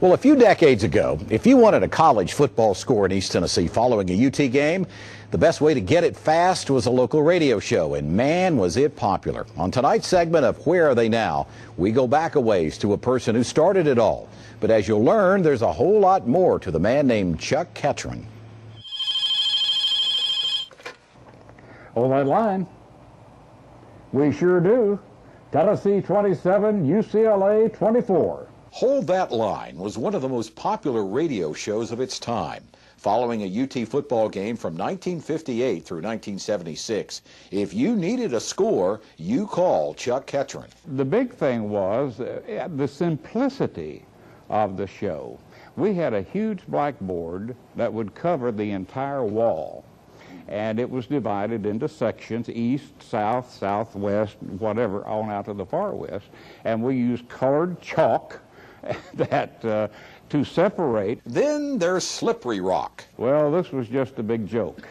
Well, a few decades ago, if you wanted a college football score in East Tennessee following a UT game, the best way to get it fast was a local radio show, and man, was it popular. On tonight's segment of Where Are They Now, we go back a ways to a person who started it all. But as you'll learn, there's a whole lot more to the man named Chuck Ketron. Hold that line. We sure do. Tennessee 27, UCLA 24. Hold That Line was one of the most popular radio shows of its time. Following a UT football game from 1958 through 1976, if you needed a score, you called Chuck Ketron. The big thing was the simplicity of the show. We had a huge blackboard that would cover the entire wall, and it was divided into sections, east, south, southwest, whatever, on out to the far west, and we used colored chalk that to separate. Then there's Slippery Rock. Well, this was just a big joke.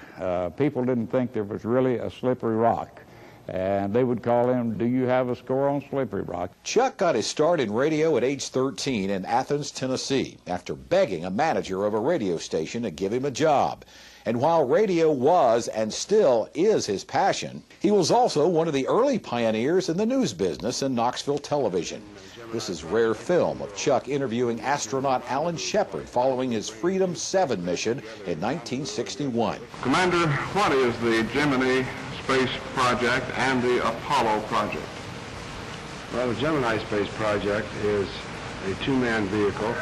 People didn't think there was really a slippery rock, and they would call him, "Do you have a score on Slippery Rock?" Chuck got his start in radio at age 13 in Athens, Tennessee, after begging a manager of a radio station to give him a job. And while radio was and still is his passion, he was also one of the early pioneers in the news business in Knoxville television. This is rare film of Chuck interviewing astronaut Alan Shepard following his Freedom 7 mission in 1961. Commander, what is the Gemini Space Project and the Apollo Project? Well, the Gemini Space Project is a two-man vehicle.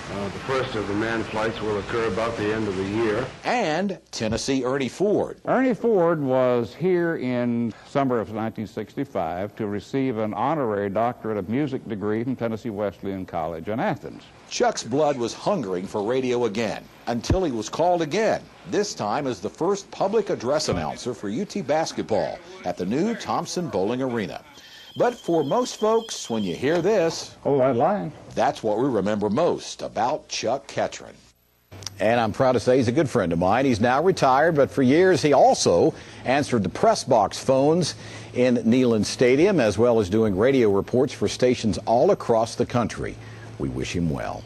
The first of the manned flights will occur about the end of the year. And Tennessee Ernie Ford. Ernie Ford was here in summer of 1965 to receive an honorary doctorate of music degree from Tennessee Wesleyan College in Athens. Chuck's blood was hungering for radio again, until he was called again, this time as the first public address announcer for UT basketball at the new Thompson Bowling Arena. But for most folks, when you hear this, hold that line, that's what we remember most about Chuck Ketron. And I'm proud to say he's a good friend of mine. He's now retired, but for years he also answered the press box phones in Neyland Stadium, as well as doing radio reports for stations all across the country. We wish him well.